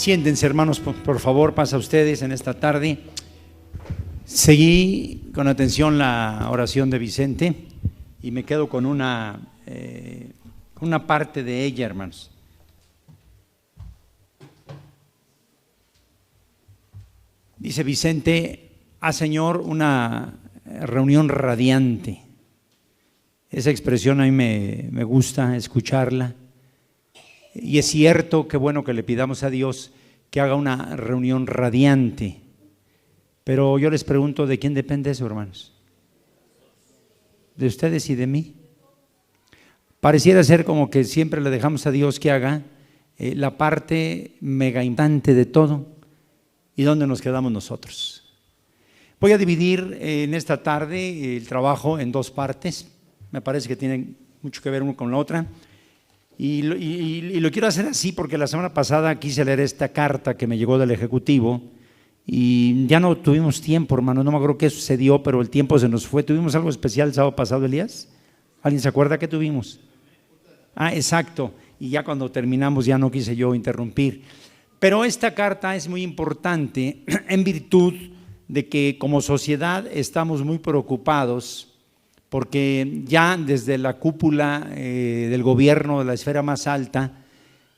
Siéntense, hermanos, por favor, pasa a ustedes en esta tarde. Seguí con atención la oración de Vicente y me quedo con una parte de ella, hermanos. Dice Vicente: Señor, una reunión radiante. Esa expresión a mí me gusta escucharla. Y es cierto, qué bueno que le pidamos a Dios que haga una reunión radiante. Pero yo les pregunto, ¿de quién depende eso, hermanos? ¿De ustedes y de mí? Pareciera ser como que siempre le dejamos a Dios que haga la parte mega importante de todo. ¿Y dónde nos quedamos nosotros? Voy a dividir en esta tarde el trabajo en dos partes. Me parece que tienen mucho que ver uno con la otra. Y lo quiero hacer así porque la semana pasada quise leer esta carta que me llegó del Ejecutivo y ya no tuvimos tiempo, hermano. No me acuerdo qué sucedió, pero el tiempo se nos fue. ¿Tuvimos algo especial el sábado pasado, Elías? ¿Alguien se acuerda qué tuvimos? Exacto. Y ya cuando terminamos ya no quise yo interrumpir. Pero esta carta es muy importante en virtud de que como sociedad estamos muy preocupados porque ya desde la cúpula del gobierno de la esfera más alta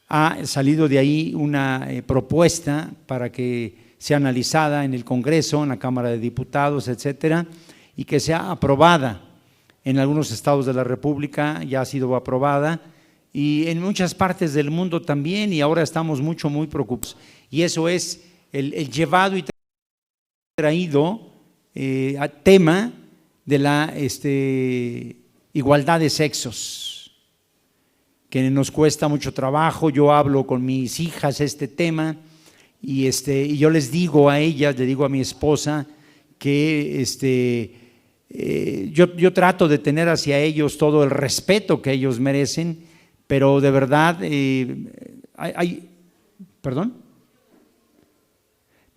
ha salido de ahí una propuesta para que sea analizada en el Congreso, en la Cámara de Diputados, etcétera, y que sea aprobada. En algunos estados de la República ya ha sido aprobada y en muchas partes del mundo también, y ahora estamos muy preocupados. Y eso es el llevado y traído a tema de la igualdad de sexos, que nos cuesta mucho trabajo. Yo hablo con mis hijas este tema y yo les digo a ellas, le digo a mi esposa que yo trato de tener hacia ellos todo el respeto que ellos merecen, pero de verdad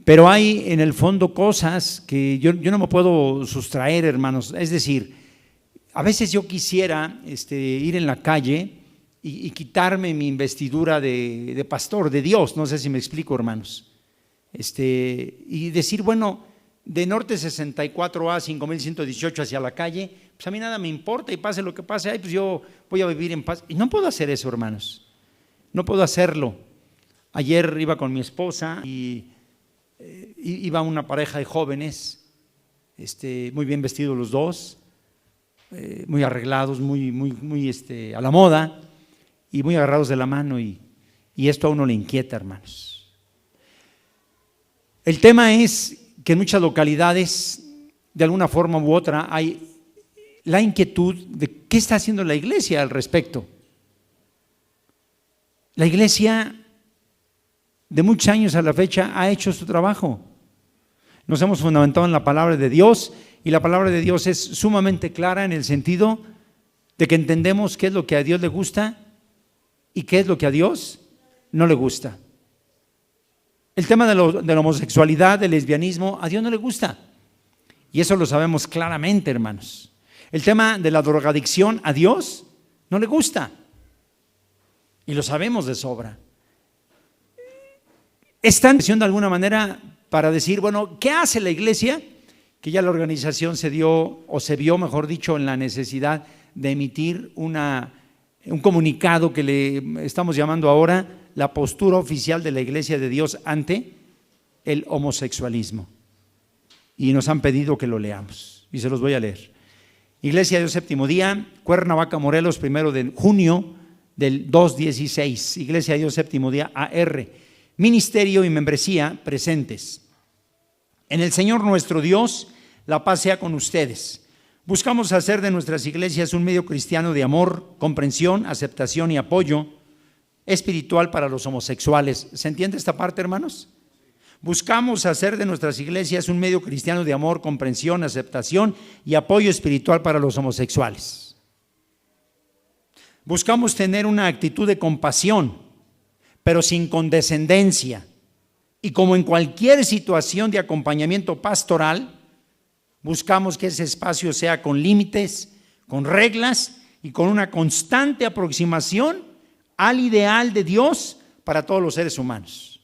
pero hay en el fondo cosas que yo no me puedo sustraer, hermanos. Es decir, a veces yo quisiera ir en la calle y quitarme mi investidura de pastor de Dios, no sé si me explico, hermanos, y decir, bueno, de Norte 64A 5118 hacia la calle, pues a mí nada me importa y pase lo que pase, pues yo voy a vivir en paz. Y no puedo hacer eso, hermanos, no puedo hacerlo. Ayer iba con mi esposa y iba una pareja de jóvenes, muy bien vestidos los dos, muy arreglados, muy a la moda y muy agarrados de la mano, y esto a uno le inquieta, hermanos. El tema es que en muchas localidades, de alguna forma u otra, hay la inquietud de qué está haciendo la iglesia al respecto. La iglesia de muchos años a la fecha ha hecho su trabajo. Nos hemos fundamentado en la palabra de Dios, y la palabra de Dios es sumamente clara en el sentido de que entendemos qué es lo que a Dios le gusta y qué es lo que a Dios no le gusta. El tema de la homosexualidad, del lesbianismo, a Dios no le gusta, y eso lo sabemos claramente, hermanos. El tema de la drogadicción, a Dios no le gusta, y lo sabemos de sobra. Están de alguna manera para decir, bueno, ¿qué hace la iglesia? Que ya la organización se vio, mejor dicho, en la necesidad de emitir un comunicado que le estamos llamando ahora la postura oficial de la Iglesia de Dios ante el homosexualismo. Y nos han pedido que lo leamos, y se los voy a leer. Iglesia de Dios Séptimo Día, Cuernavaca, Morelos, 1 de junio del 2016. Iglesia de Dios Séptimo Día, AR. Ministerio y membresía presentes. En el Señor nuestro Dios, la paz sea con ustedes. Buscamos hacer de nuestras iglesias un medio cristiano de amor, comprensión, aceptación y apoyo espiritual para los homosexuales. ¿Se entiende esta parte, hermanos? Buscamos hacer de nuestras iglesias un medio cristiano de amor, comprensión, aceptación y apoyo espiritual para los homosexuales. Buscamos tener una actitud de compasión, pero sin condescendencia, y como en cualquier situación de acompañamiento pastoral, buscamos que ese espacio sea con límites, con reglas y con una constante aproximación al ideal de Dios para todos los seres humanos.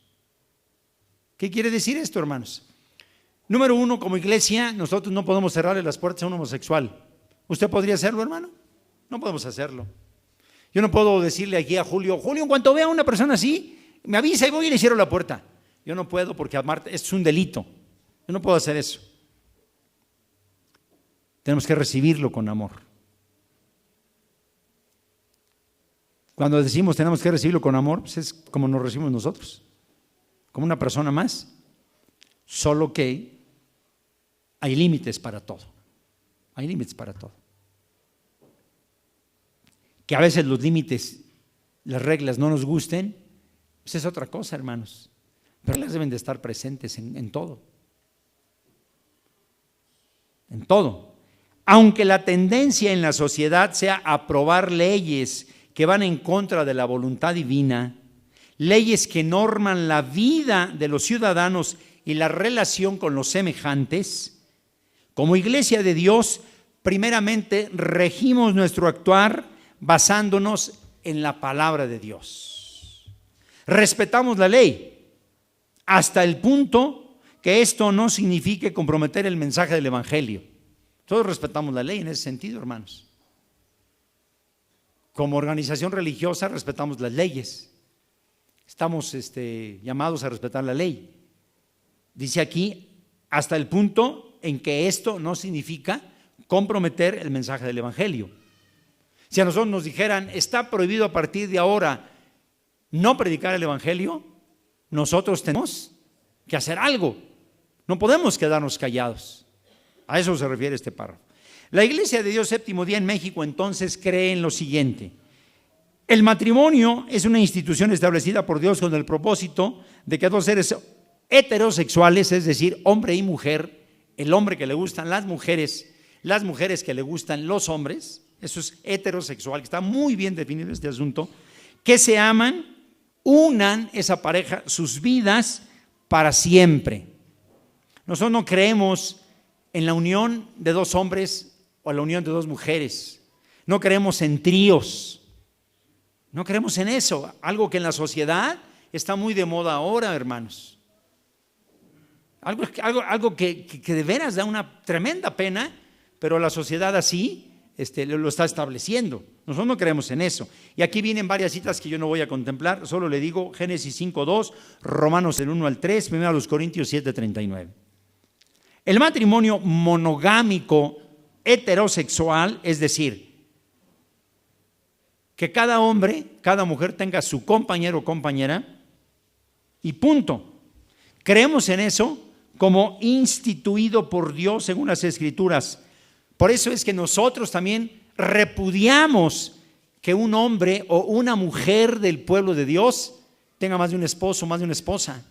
¿Qué quiere decir esto, hermanos? Número uno, como iglesia, nosotros no podemos cerrarle las puertas a un homosexual. ¿Usted podría hacerlo, hermano? No podemos hacerlo. Yo no puedo decirle aquí a Julio, en cuanto vea a una persona así, me avisa y voy y le cierro la puerta. Yo no puedo porque amar es un delito. Yo no puedo hacer eso. Tenemos que recibirlo con amor. Cuando decimos tenemos que recibirlo con amor, pues es como nos recibimos nosotros, como una persona más. Solo que hay límites para todo. Hay límites para todo. Que a veces los límites, las reglas no nos gusten, pues es otra cosa, hermanos. Pero las deben de estar presentes en todo. En todo. Aunque la tendencia en la sociedad sea aprobar leyes que van en contra de la voluntad divina, leyes que norman la vida de los ciudadanos y la relación con los semejantes, como iglesia de Dios, primeramente regimos nuestro actuar basándonos en la palabra de Dios. Respetamos la ley hasta el punto que esto no signifique comprometer el mensaje del evangelio. Todos respetamos la ley en ese sentido, hermanos. Como organización religiosa respetamos las leyes. Estamos llamados a respetar la ley. Dice aquí, hasta el punto en que esto no significa comprometer el mensaje del evangelio. Si a nosotros nos dijeran, está prohibido a partir de ahora no predicar el evangelio, nosotros tenemos que hacer algo. No podemos quedarnos callados. A eso se refiere este párrafo. La Iglesia de Dios Séptimo Día en México entonces cree en lo siguiente: el matrimonio es una institución establecida por Dios con el propósito de que dos seres heterosexuales, es decir, hombre y mujer, el hombre que le gustan las mujeres que le gustan los hombres, eso es heterosexual, que está muy bien definido este asunto, que se aman, unan esa pareja sus vidas para siempre. Nosotros no creemos en la unión de dos hombres o la unión de dos mujeres. No creemos en tríos. No creemos en eso. Algo que en la sociedad está muy de moda ahora, hermanos. Algo que de veras da una tremenda pena, pero la sociedad así lo está estableciendo. Nosotros no creemos en eso. Y aquí vienen varias citas que yo no voy a contemplar. Solo le digo Génesis 5:2, Romanos 1:3, 1 Corintios 7:39. El matrimonio monogámico heterosexual, es decir, que cada hombre, cada mujer tenga su compañero o compañera y punto. Creemos en eso como instituido por Dios según las Escrituras. Por eso es que nosotros también repudiamos que un hombre o una mujer del pueblo de Dios tenga más de un esposo, más de una esposa.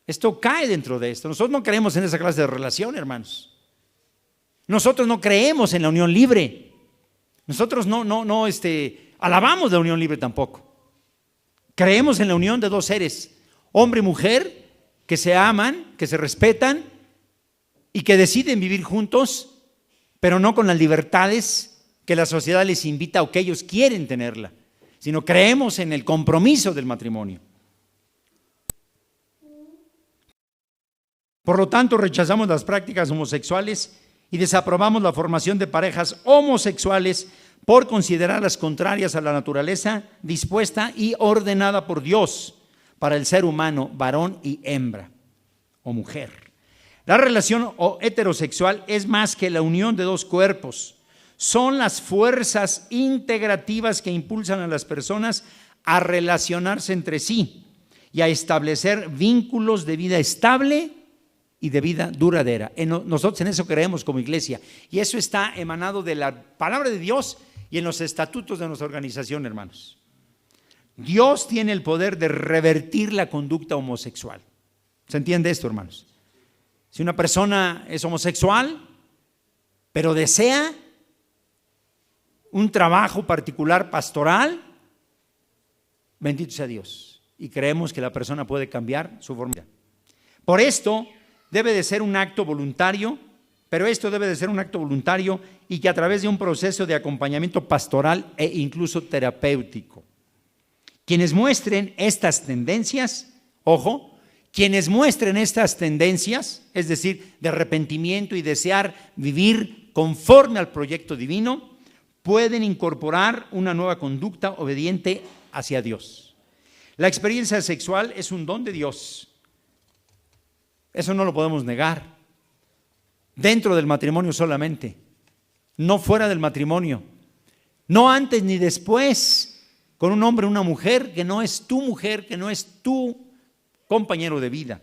Esto cae dentro de esto. Nosotros no creemos en esa clase de relación, hermanos. Nosotros no creemos en la unión libre. Nosotros no alabamos la unión libre tampoco. Creemos en la unión de dos seres, hombre y mujer, que se aman, que se respetan y que deciden vivir juntos, pero no con las libertades que la sociedad les invita o que ellos quieren tenerla, sino creemos en el compromiso del matrimonio. Por lo tanto, rechazamos las prácticas homosexuales y desaprobamos la formación de parejas homosexuales por considerarlas contrarias a la naturaleza dispuesta y ordenada por Dios para el ser humano, varón y hembra o mujer. La relación heterosexual es más que la unión de dos cuerpos. Son las fuerzas integrativas que impulsan a las personas a relacionarse entre sí y a establecer vínculos de vida estable y de vida duradera. Nosotros en eso creemos como iglesia, y eso está emanado de la palabra de Dios y en los estatutos de nuestra organización, hermanos. Dios tiene el poder de revertir la conducta homosexual. ¿Se entiende esto, hermanos? Si una persona es homosexual, pero desea un trabajo particular pastoral, bendito sea Dios, y creemos que la persona puede cambiar su forma. Por esto debe de ser un acto voluntario, pero esto debe de ser un acto voluntario y que a través de un proceso de acompañamiento pastoral e incluso terapéutico. Quienes muestren estas tendencias, ojo, Quienes muestren estas tendencias, es decir, de arrepentimiento y desear vivir conforme al proyecto divino, pueden incorporar una nueva conducta obediente hacia Dios. La experiencia sexual es un don de Dios. Eso no lo podemos negar. Dentro del matrimonio solamente, no fuera del matrimonio, no antes ni después, con un hombre o una mujer que no es tu mujer, que no es tu compañero de vida.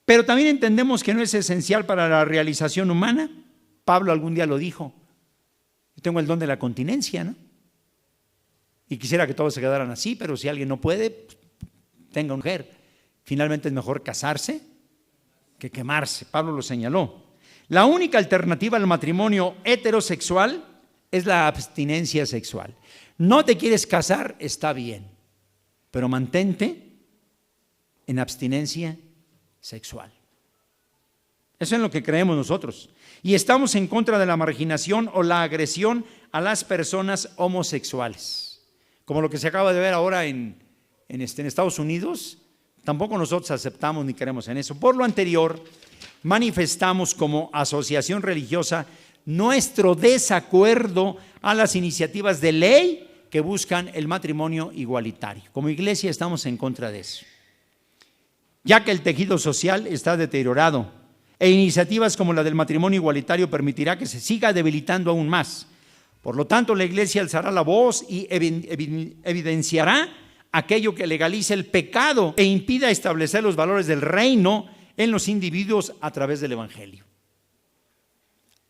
Pero también entendemos que no es esencial para la realización humana. Pablo algún día lo dijo: yo tengo el don de la continencia, ¿no? Y quisiera que todos se quedaran así, pero si alguien no puede, pues, tenga una mujer. Finalmente es mejor casarse que quemarse. Pablo lo señaló. La única alternativa al matrimonio heterosexual es la abstinencia sexual. No te quieres casar, está bien, pero mantente en abstinencia sexual. Eso es lo que creemos nosotros. Y estamos en contra de la marginación o la agresión a las personas homosexuales. Como lo que se acaba de ver ahora en Estados Unidos, tampoco nosotros aceptamos ni queremos en eso. Por lo anterior, manifestamos como asociación religiosa nuestro desacuerdo a las iniciativas de ley que buscan el matrimonio igualitario. Como iglesia estamos en contra de eso, ya que el tejido social está deteriorado e iniciativas como la del matrimonio igualitario permitirá que se siga debilitando aún más. Por lo tanto, la iglesia alzará la voz y evidenciará aquello que legalice el pecado e impida establecer los valores del reino en los individuos a través del evangelio.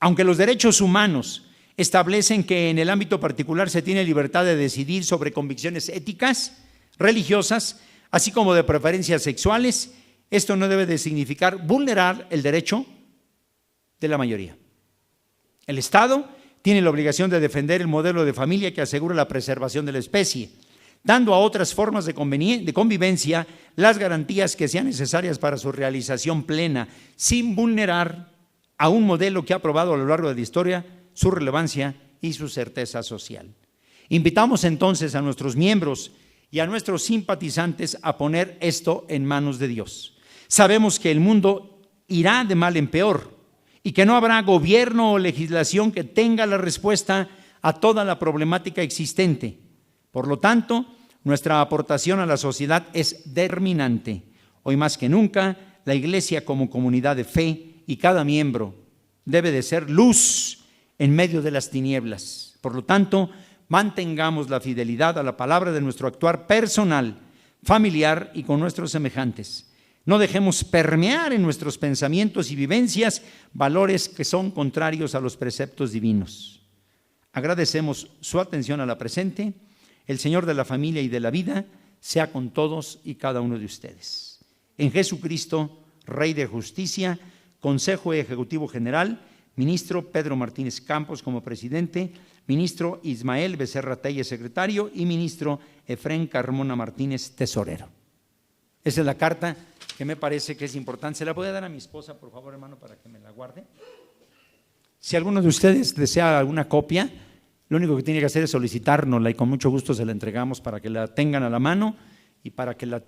Aunque los derechos humanos establecen que en el ámbito particular se tiene libertad de decidir sobre convicciones éticas, religiosas, así como de preferencias sexuales, esto no debe de significar vulnerar el derecho de la mayoría. El Estado tiene la obligación de defender el modelo de familia que asegura la preservación de la especie, dando a otras formas de convivencia las garantías que sean necesarias para su realización plena, sin vulnerar a un modelo que ha probado a lo largo de la historia su relevancia y su certeza social. Invitamos entonces a nuestros miembros y a nuestros simpatizantes a poner esto en manos de Dios. Sabemos que el mundo irá de mal en peor y que no habrá gobierno o legislación que tenga la respuesta a toda la problemática existente. Por lo tanto, nuestra aportación a la sociedad es determinante. Hoy más que nunca, la iglesia como comunidad de fe y cada miembro debe de ser luz en medio de las tinieblas. Por lo tanto, mantengamos la fidelidad a la palabra de nuestro actuar personal, familiar y con nuestros semejantes. No dejemos permear en nuestros pensamientos y vivencias valores que son contrarios a los preceptos divinos. Agradecemos su atención a la presente. El Señor de la familia y de la vida sea con todos y cada uno de ustedes. En Jesucristo, Rey de Justicia, Consejo Ejecutivo General, Ministro Pedro Martínez Campos como presidente, Ministro Ismael Becerra Telles, secretario, y Ministro Efrén Carmona Martínez, tesorero. Esa es la carta que me parece que es importante. ¿Se la puede dar a mi esposa, por favor, hermano, para que me la guarde? Si alguno de ustedes desea alguna copia, lo único que tiene que hacer es solicitárnosla y con mucho gusto se la entregamos para que la tengan a la mano y para que la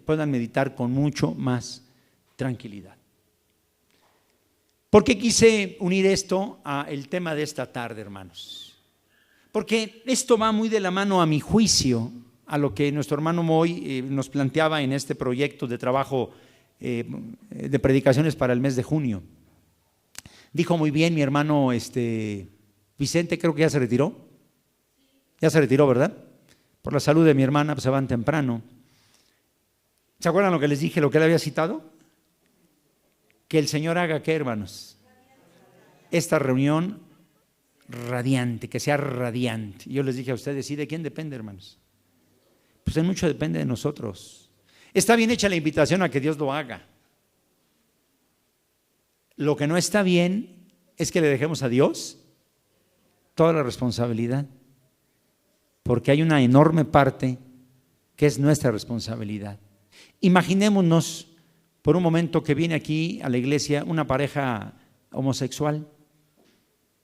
puedan meditar con mucho más tranquilidad. ¿Por qué quise unir esto al tema de esta tarde, hermanos? Porque esto va muy de la mano, a mi juicio, a lo que nuestro hermano Moy nos planteaba en este proyecto de trabajo de predicaciones para el mes de junio. Dijo muy bien mi hermano Vicente, creo que ya se retiró. Ya se retiró, ¿verdad? Por la salud de mi hermana, pues se van temprano. ¿Se acuerdan lo que les dije, lo que él había citado? Que el Señor haga, ¿qué, hermanos? Esta reunión radiante, que sea radiante. Yo les dije a ustedes, ¿y de quién depende, hermanos? Pues en mucho depende de nosotros. Está bien hecha la invitación a que Dios lo haga. Lo que no está bien es que le dejemos a Dios toda la responsabilidad, porque hay una enorme parte que es nuestra responsabilidad. Imaginémonos por un momento que viene aquí a la iglesia una pareja homosexual.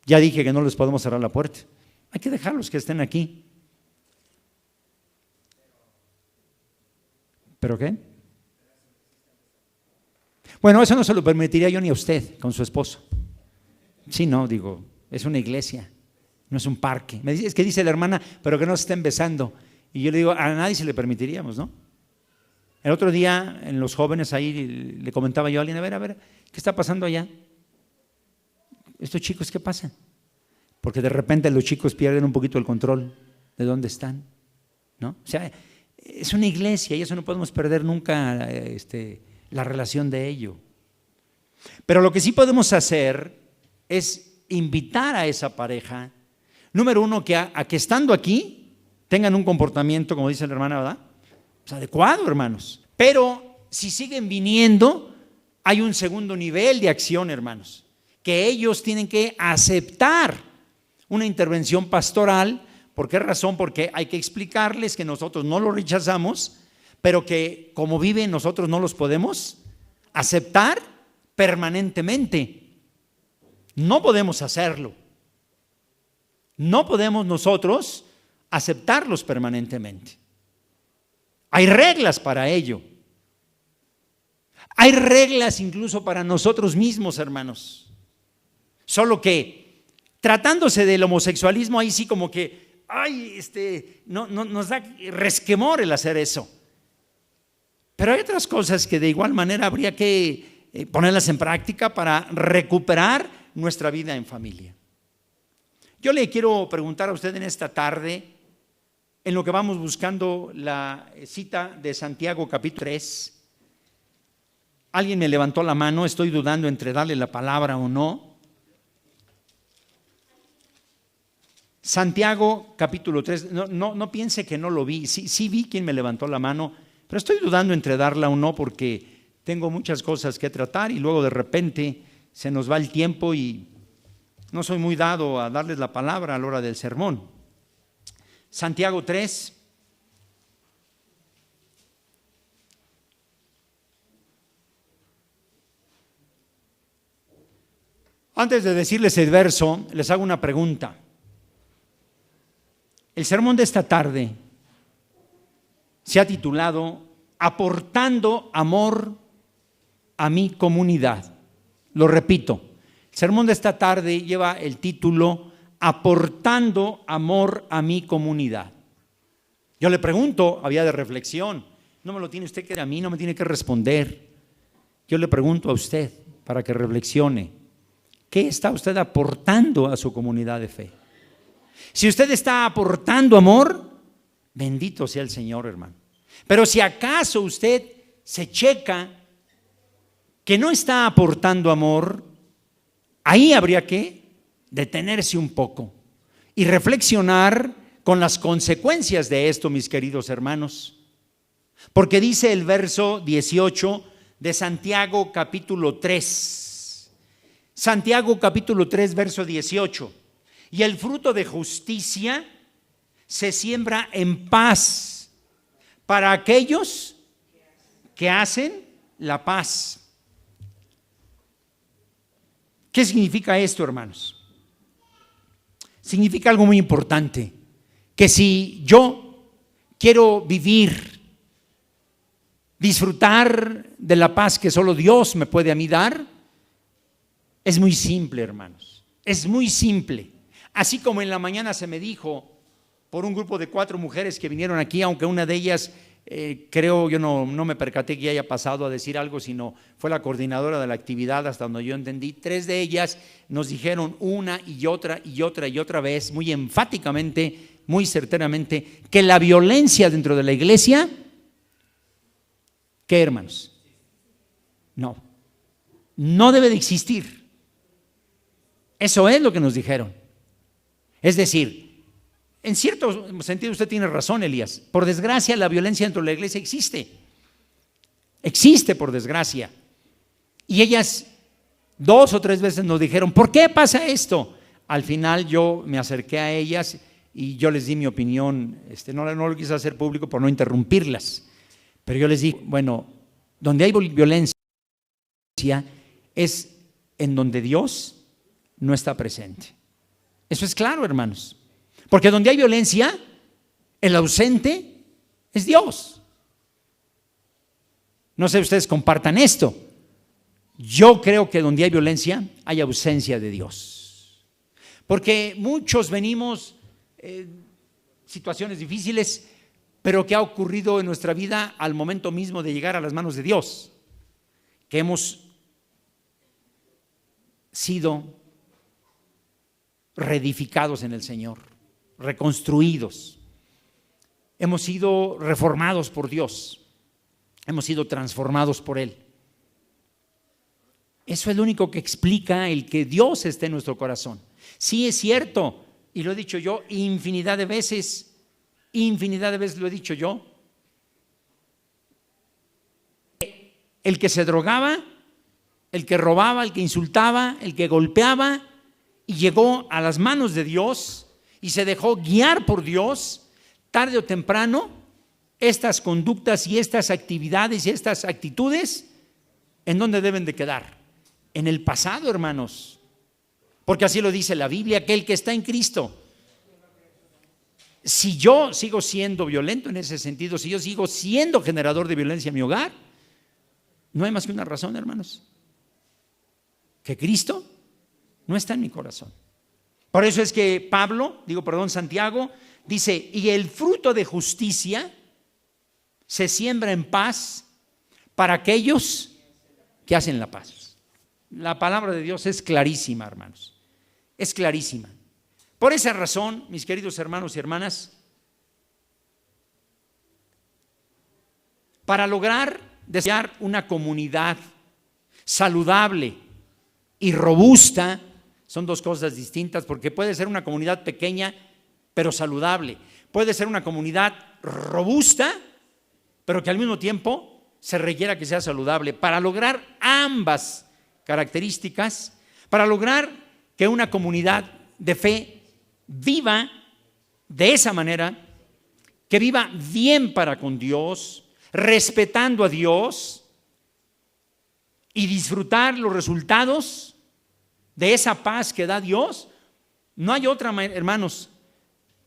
Ya dije que no les podemos cerrar la puerta. Hay que dejarlos que estén aquí. ¿Pero qué? Bueno, eso no se lo permitiría yo ni a usted con su esposo. Sí, no, digo, es una iglesia, no es un parque. Me dice, es que dice la hermana, pero que no se estén besando. Y yo le digo, a nadie se le permitiríamos, ¿no? El otro día, en los jóvenes ahí, le comentaba yo a alguien, a ver, ¿qué está pasando allá? Estos chicos, ¿qué pasa? Porque de repente los chicos pierden un poquito el control de dónde están, ¿no? O sea, es una iglesia y eso no podemos perder nunca la relación de ello. Pero lo que sí podemos hacer es invitar a esa pareja, número uno, a que estando aquí tengan un comportamiento, como dice la hermana, ¿verdad? Pues adecuado, hermanos. Pero si siguen viniendo, hay un segundo nivel de acción, hermanos, que ellos tienen que aceptar una intervención pastoral. ¿Por qué razón? Porque hay que explicarles que nosotros no los rechazamos, pero que como viven nosotros no los podemos aceptar permanentemente. No podemos hacerlo. No podemos nosotros aceptarlos permanentemente. Hay reglas para ello. Hay reglas incluso para nosotros mismos, hermanos. Solo que tratándose del homosexualismo, ahí sí como que no, nos da resquemor el hacer eso. Pero hay otras cosas que de igual manera habría que ponerlas en práctica para recuperar nuestra vida en familia. Yo le quiero preguntar a usted en esta tarde, en lo que vamos buscando la cita de Santiago capítulo 3. Alguien me levantó la mano, estoy dudando entre darle la palabra o no. Santiago capítulo 3, no piense que no lo vi, sí vi quien me levantó la mano, pero estoy dudando entre darla o no porque tengo muchas cosas que tratar y luego de repente se nos va el tiempo y no soy muy dado a darles la palabra a la hora del sermón. Santiago 3. Antes de decirles el verso, les hago una pregunta. El sermón de esta tarde se ha titulado Aportando amor a mi comunidad. Lo repito, el sermón de esta tarde lleva el título Aportando amor a mi comunidad. Yo le pregunto, había de reflexión, no me lo tiene usted que a mí, no me tiene que responder. Yo le pregunto a usted para que reflexione, ¿qué está usted aportando a su comunidad de fe? Si usted está aportando amor, bendito sea el Señor, hermano. Pero si acaso usted se checa que no está aportando amor, ahí habría que detenerse un poco y reflexionar con las consecuencias de esto, mis queridos hermanos. Porque dice el verso 18 de Santiago capítulo 3. Santiago capítulo 3, verso 18. Y el fruto de justicia se siembra en paz para aquellos que hacen la paz. ¿Qué significa esto, hermanos? Significa algo muy importante, que si yo quiero vivir, disfrutar de la paz que solo Dios me puede a mí dar, es muy simple, hermanos, es muy simple. Así como en la mañana se me dijo por un grupo de 4 mujeres que vinieron aquí, aunque una de ellas creo, yo no me percaté que haya pasado a decir algo, sino fue la coordinadora de la actividad hasta donde yo entendí. 3 de ellas nos dijeron una y otra y otra y otra vez, muy enfáticamente, muy certeramente, que la violencia dentro de la iglesia, ¿qué, hermanos? No debe de existir. Eso es lo que nos dijeron. Es decir, en cierto sentido usted tiene razón, Elías. Por desgracia, la violencia dentro de la iglesia existe. Existe, por desgracia. Y ellas 2 o 3 veces nos dijeron, ¿por qué pasa esto? Al final yo me acerqué a ellas y yo les di mi opinión. No lo quise hacer público por no interrumpirlas. Pero yo les dije, bueno, donde hay violencia es en donde Dios no está presente. Eso es claro, hermanos. Porque donde hay violencia, el ausente es Dios. No sé, ustedes compartan esto. Yo creo que donde hay violencia hay ausencia de Dios. Porque muchos venimos situaciones difíciles, pero ¿qué ha ocurrido en nuestra vida al momento mismo de llegar a las manos de Dios? Que hemos sido reedificados en el Señor, reconstruidos. Hemos sido reformados por Dios, hemos sido transformados por Él. Eso es lo único que explica el que Dios esté en nuestro corazón. Sí es cierto, y lo he dicho yo infinidad de veces lo he dicho yo. El que se drogaba, el que robaba, el que insultaba, el que golpeaba y llegó a las manos de Dios y se dejó guiar por Dios, tarde o temprano, estas conductas y estas actividades y estas actitudes, ¿en dónde deben de quedar? En el pasado, hermanos, porque así lo dice la Biblia, aquel que está en Cristo. Si yo sigo siendo violento en ese sentido, si yo sigo siendo generador de violencia en mi hogar, no hay más que una razón, hermanos: que Cristo no está en mi corazón. Por eso es que Santiago dice: y el fruto de justicia se siembra en paz para aquellos que hacen la paz. La palabra de Dios es clarísima, hermanos, es clarísima. Por esa razón, mis queridos hermanos y hermanas, para lograr desarrollar una comunidad saludable y robusta, son dos cosas distintas, porque puede ser una comunidad pequeña pero saludable, puede ser una comunidad robusta pero que al mismo tiempo se requiera que sea saludable. Para lograr ambas características, para lograr que una comunidad de fe viva de esa manera, que viva bien para con Dios, respetando a Dios y disfrutar los resultados de esa paz que da Dios, no hay otra, hermanos.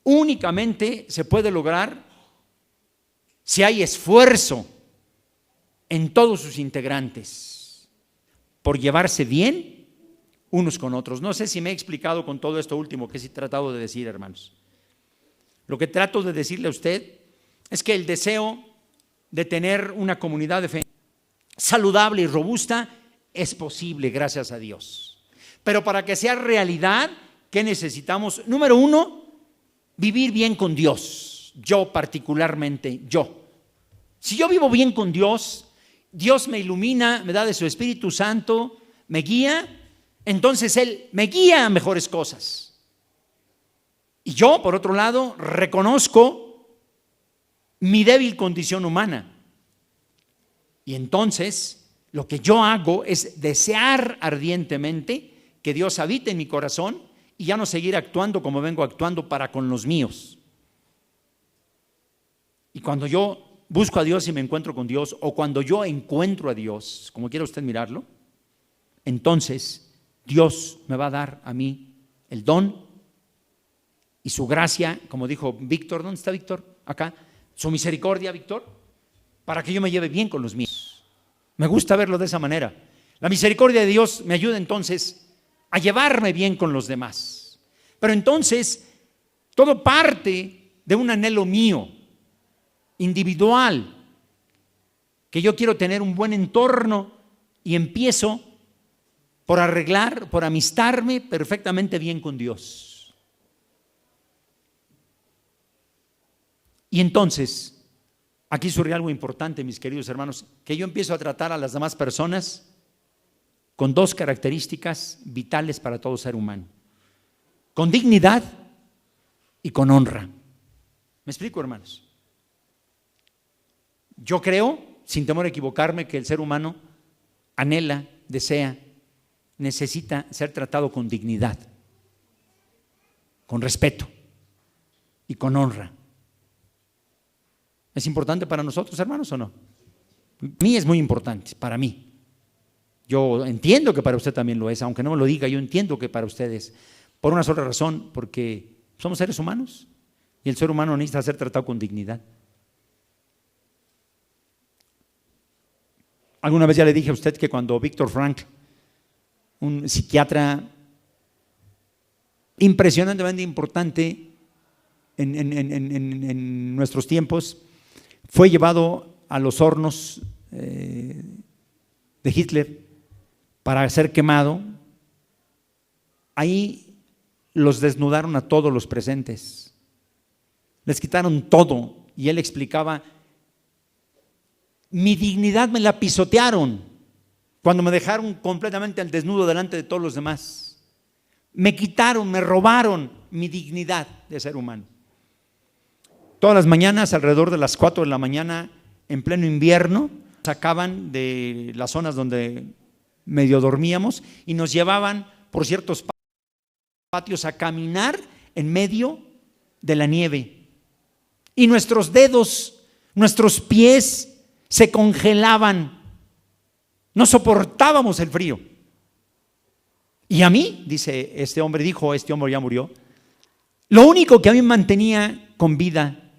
Únicamente se puede lograr si hay esfuerzo en todos sus integrantes por llevarse bien unos con otros. No sé si me he explicado con todo esto último que he tratado de decir, hermanos. Lo que trato de decirle a usted es que el deseo de tener una comunidad de fe saludable y robusta es posible, gracias a Dios. Pero para que sea realidad, ¿qué necesitamos? Número uno, vivir bien con Dios. Yo particularmente, si yo vivo bien con Dios, Dios me ilumina, me da de su Espíritu Santo, me guía, entonces Él me guía a mejores cosas. Y yo, por otro lado, reconozco mi débil condición humana. Y entonces, lo que yo hago es desear ardientemente que Dios habite en mi corazón y ya no seguir actuando como vengo actuando para con los míos. Y cuando yo busco a Dios y me encuentro con Dios, o cuando yo encuentro a Dios, como quiera usted mirarlo, entonces Dios me va a dar a mí el don y su gracia, como dijo Víctor. ¿Dónde está Víctor? Acá. Su misericordia, Víctor, para que yo me lleve bien con los míos. Me gusta verlo de esa manera. La misericordia de Dios me ayuda entonces a llevarme bien con los demás. Pero entonces, todo parte de un anhelo mío, individual, que yo quiero tener un buen entorno y empiezo por arreglar, por amistarme perfectamente bien con Dios. Y entonces, aquí surge algo importante, mis queridos hermanos, que yo empiezo a tratar a las demás personas con dos características vitales para todo ser humano: con dignidad y con honra. ¿Me explico, hermanos? Yo creo, sin temor a equivocarme, que el ser humano anhela, desea, necesita ser tratado con dignidad, con respeto y con honra. ¿Es importante para nosotros, hermanos, o no? Para mí es muy importante, para mí. Yo entiendo que para usted también lo es, aunque no me lo diga, yo entiendo que para ustedes, por una sola razón, porque somos seres humanos y el ser humano necesita ser tratado con dignidad. Alguna vez ya le dije a usted que cuando Viktor Frankl, un psiquiatra impresionantemente importante en nuestros tiempos, fue llevado a los hornos de Hitler para ser quemado, ahí los desnudaron a todos los presentes, les quitaron todo, y él explicaba: mi dignidad me la pisotearon cuando me dejaron completamente al desnudo delante de todos los demás. Me quitaron, me robaron mi dignidad de ser humano. Todas las mañanas, alrededor de las 4 de la mañana, en pleno invierno, sacaban de las zonas donde medio dormíamos y nos llevaban por ciertos patios a caminar en medio de la nieve. Y nuestros dedos, nuestros pies se congelaban. No soportábamos el frío. Y a mí, dice este hombre ya murió, lo único que a mí me mantenía con vida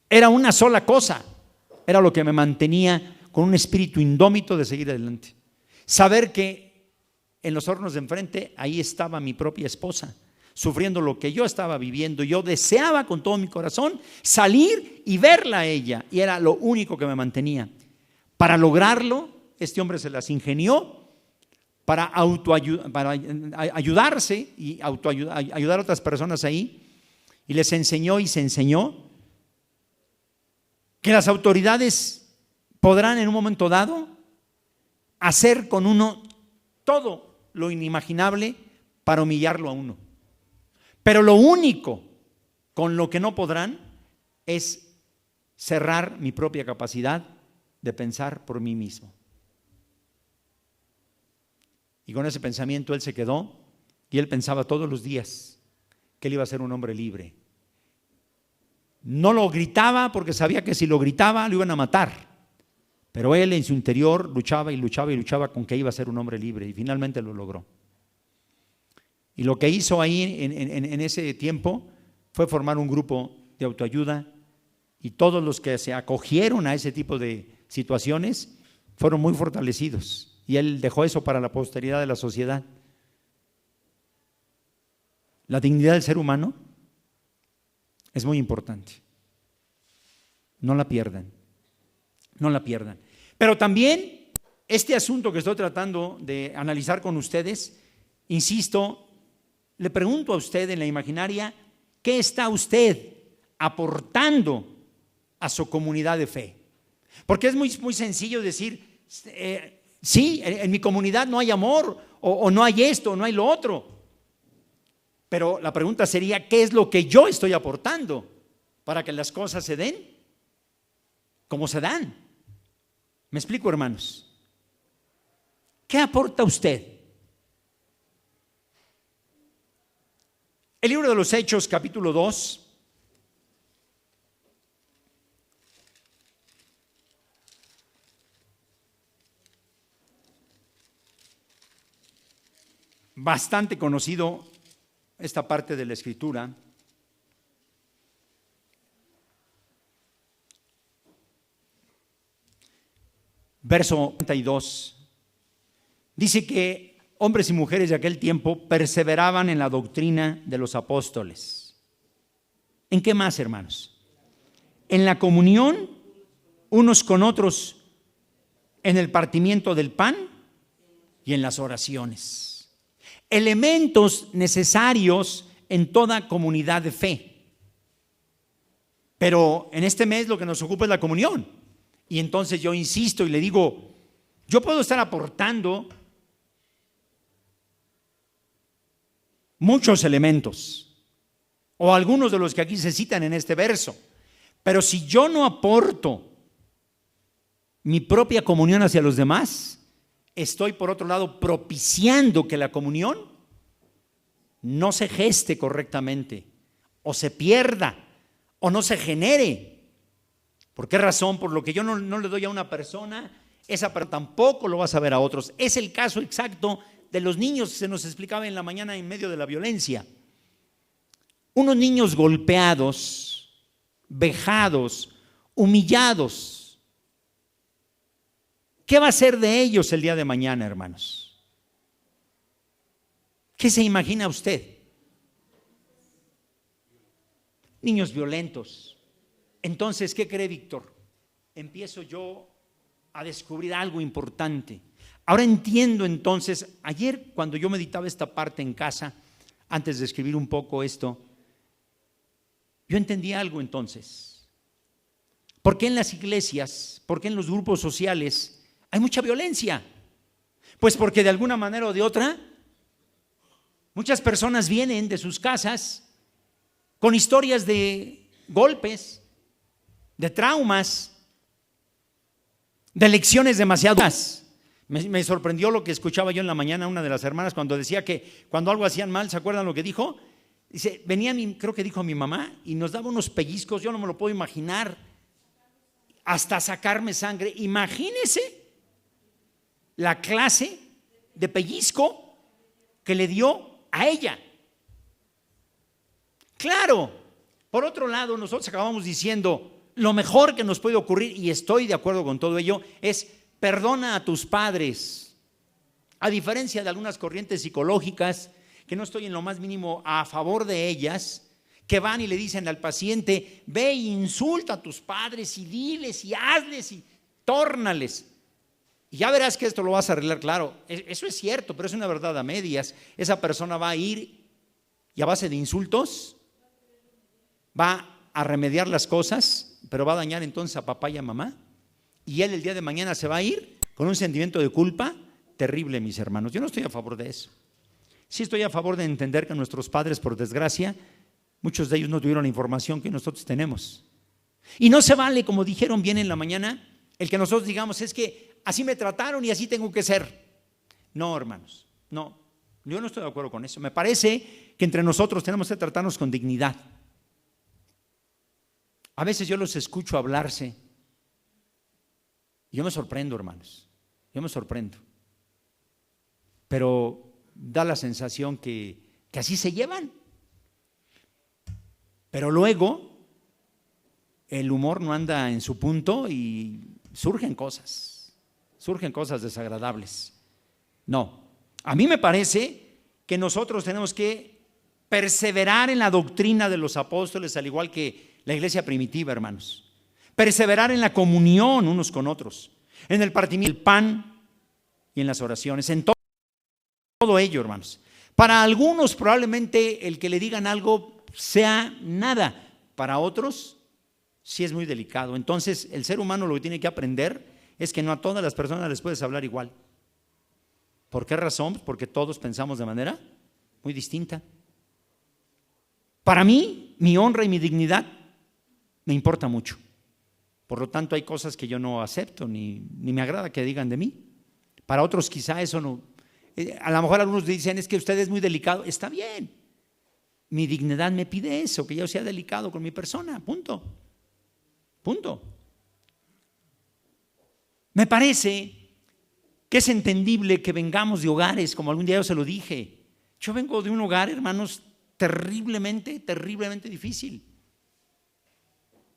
era una sola cosa, era lo que me mantenía con un espíritu indómito de seguir adelante. Saber que en los hornos de enfrente, ahí estaba mi propia esposa, sufriendo lo que yo estaba viviendo. Yo deseaba con todo mi corazón salir y verla a ella, y era lo único que me mantenía. Para lograrlo, este hombre se las ingenió para ayudarse y ayudar a otras personas ahí, y les enseñó y se enseñó que las autoridades podrán en un momento dado hacer con uno todo lo inimaginable para humillarlo a uno. Pero lo único con lo que no podrán es cerrar mi propia capacidad de pensar por mí mismo. Y con ese pensamiento él se quedó, y él pensaba todos los días que él iba a ser un hombre libre. No lo gritaba porque sabía que si lo gritaba lo iban a matar, pero él en su interior luchaba y luchaba y luchaba con que iba a ser un hombre libre, y finalmente lo logró. Y lo que hizo ahí en ese tiempo fue formar un grupo de autoayuda, y todos los que se acogieron a ese tipo de situaciones fueron muy fortalecidos, y él dejó eso para la posteridad de la sociedad. La dignidad del ser humano es muy importante. No la pierdan, no la pierdan. Pero también este asunto que estoy tratando de analizar con ustedes, insisto, le pregunto a usted en la imaginaria: ¿qué está usted aportando a su comunidad de fe? Porque es muy sencillo decir, sí, en mi comunidad no hay amor, o no hay esto, o no hay lo otro. Pero la pregunta sería: ¿qué es lo que yo estoy aportando para que las cosas se den como se dan? ¿Me explico, hermanos? ¿Qué aporta usted? El libro de los Hechos, capítulo 2. Bastante conocido esta parte de la Escritura. Verso 32. Dice que hombres y mujeres de aquel tiempo perseveraban en la doctrina de los apóstoles. ¿En qué más, hermanos? En la comunión unos con otros, en el partimiento del pan y en las oraciones. Elementos necesarios en toda comunidad de fe. Pero en este mes lo que nos ocupa es la comunión. Y entonces yo insisto y le digo: yo puedo estar aportando muchos elementos, o algunos de los que aquí se citan en este verso, pero si yo no aporto mi propia comunión hacia los demás, estoy por otro lado propiciando que la comunión no se geste correctamente, o se pierda, o no se genere. ¿Por qué razón? Por lo que yo no le doy a una persona, esa persona tampoco lo va a saber a otros. Es el caso exacto de los niños que se nos explicaba en la mañana en medio de la violencia. Unos niños golpeados, vejados, humillados, ¿Qué va a ser de ellos el día de mañana, hermanos? ¿Qué se imagina usted? Niños violentos. Entonces, ¿qué cree Víctor? Empiezo yo a descubrir algo importante. Ahora entiendo entonces, ayer cuando yo meditaba esta parte en casa, antes de escribir un poco esto, yo entendí algo entonces. ¿Por qué en las iglesias, por qué en los grupos sociales hay mucha violencia? Pues porque de alguna manera o de otra, muchas personas vienen de sus casas con historias de golpes, de traumas, de lecciones demasiado duras. Me sorprendió lo que escuchaba yo en la mañana, una de las hermanas, cuando decía que cuando algo hacían mal, ¿se acuerdan lo que dijo? Dice, venía, creo que dijo mi mamá, y nos daba unos pellizcos, yo no me lo puedo imaginar, hasta sacarme sangre. Imagínese la clase de pellizco que le dio a ella. Claro, por otro lado, nosotros acabamos diciendo, lo mejor que nos puede ocurrir, y estoy de acuerdo con todo ello, es perdona a tus padres. A diferencia de algunas corrientes psicológicas, que no estoy en lo más mínimo a favor de ellas, que van y le dicen al paciente, ve e insulta a tus padres y diles y hazles y tórnales. Y ya verás que esto lo vas a arreglar. Claro, eso es cierto, pero es una verdad a medias. Esa persona va a ir y a base de insultos va a remediar las cosas, pero va a dañar entonces a papá y a mamá. Y él el día de mañana se va a ir con un sentimiento de culpa terrible, mis hermanos. Yo no estoy a favor de eso. Sí estoy a favor de entender que nuestros padres, por desgracia, muchos de ellos no tuvieron la información que nosotros tenemos. Y no se vale, como dijeron bien en la mañana, el que nosotros digamos es que así me trataron y así tengo que ser. No, hermanos, no. Yo no estoy de acuerdo con eso. Me parece que entre nosotros tenemos que tratarnos con dignidad. A veces yo los escucho hablarse y yo me sorprendo, hermanos. Yo me sorprendo. Pero da la sensación que así se llevan. Pero luego el humor no anda en su punto y surgen cosas desagradables. No, a mí me parece que nosotros tenemos que perseverar en la doctrina de los apóstoles, al igual que la iglesia primitiva, hermanos. Perseverar en la comunión unos con otros, en el partimiento del pan y en las oraciones, en todo ello, hermanos. Para algunos probablemente el que le digan algo sea nada, para otros sí es muy delicado. Entonces el ser humano lo que tiene que aprender es que no a todas las personas les puedes hablar igual. ¿Por qué razón? Porque todos pensamos de manera muy distinta. Para mí, mi honra y mi dignidad me importa mucho. Por lo tanto, hay cosas que yo no acepto ni me agrada que digan de mí. Para otros quizá eso no. A lo mejor algunos dicen, es que usted es muy delicado. Está bien. Mi dignidad me pide eso, que yo sea delicado con mi persona. Punto. Punto. Me parece que es entendible que vengamos de hogares, como algún día yo se lo dije. Yo vengo de un hogar, hermanos, terriblemente difícil.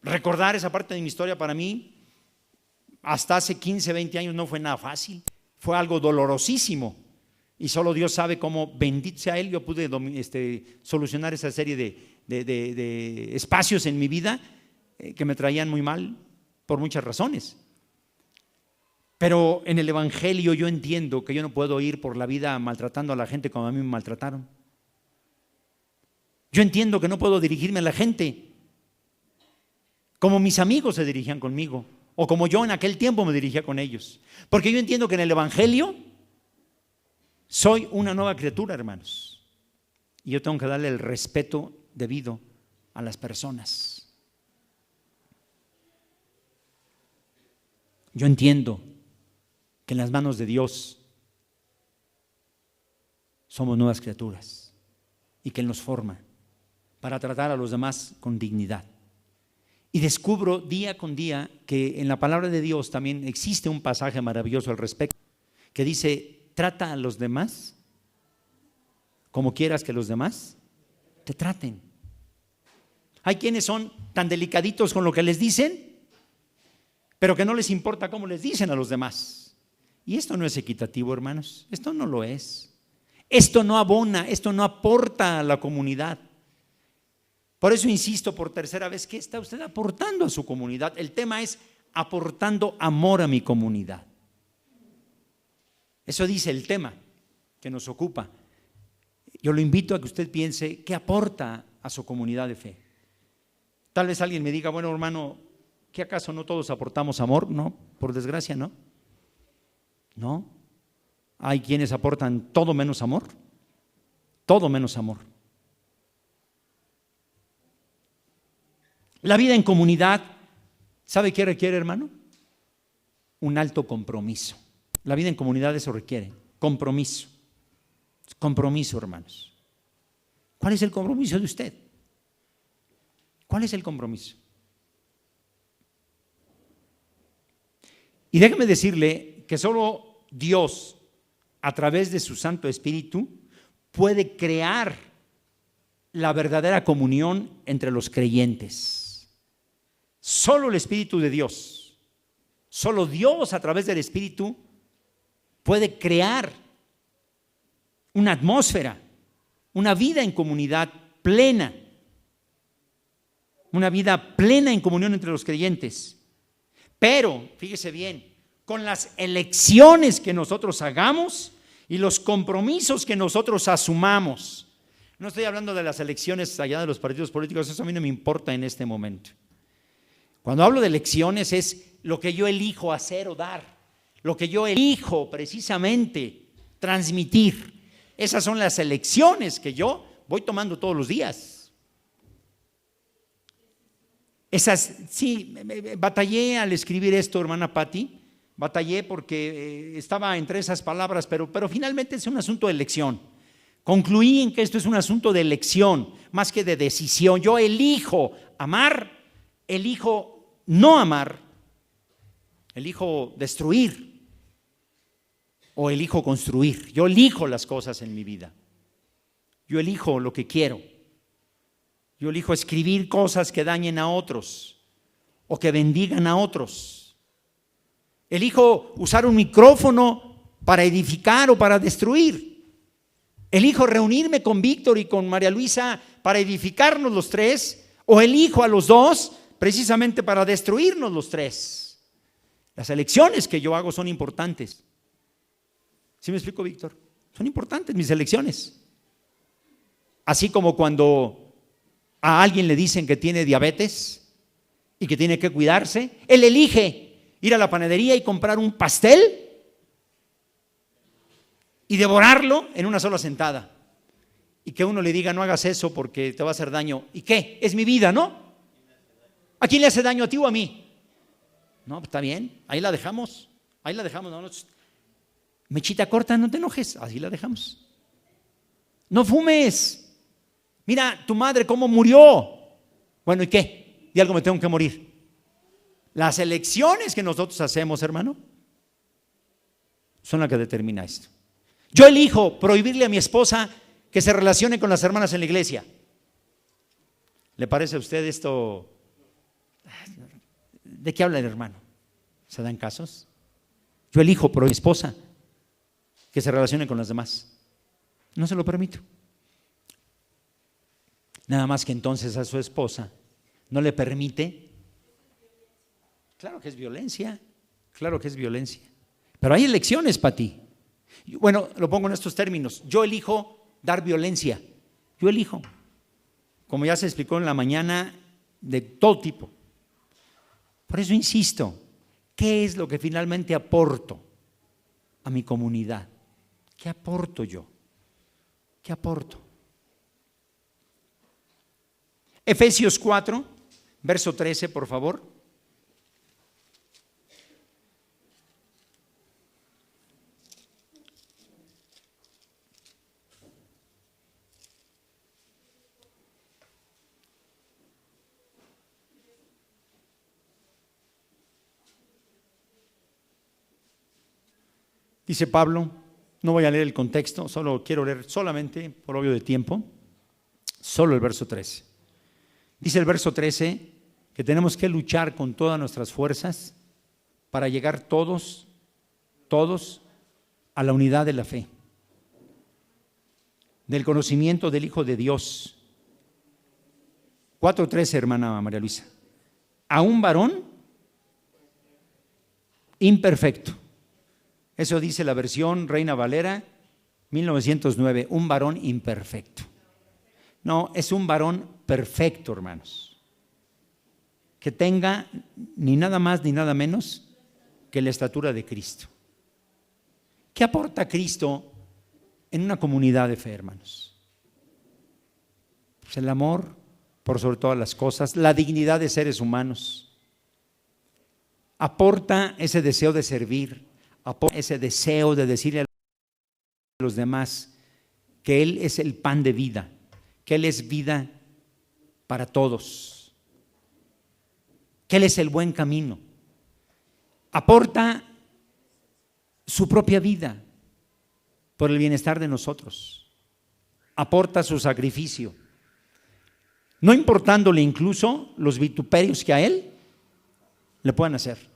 Recordar esa parte de mi historia para mí, hasta hace 15, 20 años no fue nada fácil. Fue algo dolorosísimo. Y solo Dios sabe cómo, bendito sea Él, yo pude solucionar esa serie de espacios en mi vida que me traían muy mal por muchas razones. Pero en el Evangelio yo entiendo que yo no puedo ir por la vida maltratando a la gente como a mí me maltrataron. Yo entiendo que no puedo dirigirme a la gente como mis amigos se dirigían conmigo, o como yo en aquel tiempo me dirigía con ellos. Porque yo entiendo que en el Evangelio soy una nueva criatura, hermanos. Y yo tengo que darle el respeto debido a las personas. Yo entiendo que en las manos de Dios somos nuevas criaturas y que Él nos forma para tratar a los demás con dignidad. Y descubro día con día que en la palabra de Dios también existe un pasaje maravilloso al respecto que dice, trata a los demás como quieras que los demás te traten. Hay quienes son tan delicaditos con lo que les dicen, pero que no les importa cómo les dicen a los demás. Y esto no es equitativo, hermanos, esto no lo es. Esto no abona, esto no aporta a la comunidad. Por eso insisto por tercera vez, ¿qué está usted aportando a su comunidad? El tema es aportando amor a mi comunidad. Eso dice el tema que nos ocupa. Yo lo invito a que usted piense qué aporta a su comunidad de fe. Tal vez alguien me diga, bueno, hermano, ¿qué acaso no todos aportamos amor? No, por desgracia no. No, hay quienes aportan todo menos amor, todo menos amor. La vida en comunidad, ¿sabe qué requiere, hermano? Un alto compromiso. La vida en comunidad eso requiere, compromiso. Compromiso, hermanos. ¿Cuál es el compromiso de usted? ¿Cuál es el compromiso? Y déjeme decirle que solo Dios, a través de su Santo Espíritu, puede crear la verdadera comunión entre los creyentes. Solo el Espíritu de Dios, solo Dios a través del Espíritu puede crear una atmósfera, una vida en comunidad plena, una vida plena en comunión entre los creyentes. Pero, fíjese bien, con las elecciones que nosotros hagamos y los compromisos que nosotros asumamos. No estoy hablando de las elecciones allá de los partidos políticos, eso a mí no me importa en este momento. Cuando hablo de elecciones es lo que yo elijo hacer o dar, lo que yo elijo precisamente transmitir. Esas son las elecciones que yo voy tomando todos los días. Esas, sí, batallé al escribir esto, hermana Patti, batallé porque estaba entre esas palabras, pero finalmente es un asunto de elección. Concluí en que esto es un asunto de elección, más que de decisión. Yo elijo amar, elijo no amar, elijo destruir o elijo construir. Yo elijo las cosas en mi vida. Yo elijo lo que quiero. Yo elijo escribir cosas que dañen a otros o que bendigan a otros. Elijo usar un micrófono para edificar o para destruir. Elijo reunirme con Víctor y con María Luisa para edificarnos los tres, o elijo a los dos precisamente para destruirnos los tres. Las elecciones que yo hago son importantes. ¿Sí me explico, Víctor? Son importantes mis elecciones. Así como cuando a alguien le dicen que tiene diabetes y que tiene que cuidarse, él elige ir a la panadería y comprar un pastel y devorarlo en una sola sentada. Y que uno le diga, no hagas eso porque te va a hacer daño. ¿Y qué? Es mi vida, ¿no? ¿A quién le hace daño, a ti o a mí? No, pues está bien, ahí la dejamos. Ahí la dejamos. No, mechita corta, no te enojes, así la dejamos. No fumes. Mira, tu madre cómo murió. Bueno, ¿y qué? De algo me tengo que morir. Las elecciones que nosotros hacemos, hermano, son las que determinan esto. Yo elijo prohibirle a mi esposa que se relacione con las hermanas en la iglesia. ¿Le parece a usted esto? ¿De qué habla el hermano? ¿Se dan casos? Yo elijo prohibir a mi esposa que se relacione con las demás. No se lo permito. Nada más que entonces a su esposa no le permite. Claro que es violencia, claro que es violencia. Pero hay elecciones para ti. Bueno, lo pongo en estos términos. Yo elijo dar violencia. Yo elijo. Como ya se explicó en la mañana, de todo tipo. Por eso insisto, ¿qué es lo que finalmente aporto a mi comunidad? ¿Qué aporto yo? ¿Qué aporto? Efesios 4, verso 13, por favor. Dice Pablo, no voy a leer el contexto, solo quiero leer solamente, por obvio de tiempo, solo el verso 13. Dice el verso 13 que tenemos que luchar con todas nuestras fuerzas para llegar todos todos a la unidad de la fe, del conocimiento del Hijo de Dios. 4:13, hermana María Luisa. A un varón imperfecto. Eso dice la versión Reina Valera 1909, un varón imperfecto. No, es un varón perfecto, hermanos, que tenga ni nada más ni nada menos que la estatura de Cristo. ¿Qué aporta Cristo en una comunidad de fe, hermanos? Pues el amor por sobre todas las cosas, la dignidad de seres humanos. Aporta ese deseo de servir, aporta ese deseo de decirle a los demás que Él es el pan de vida, que Él es vida para todos, que Él es el buen camino. Aporta su propia vida por el bienestar de nosotros. Aporta su sacrificio, no importándole incluso los vituperios que a Él le puedan hacer.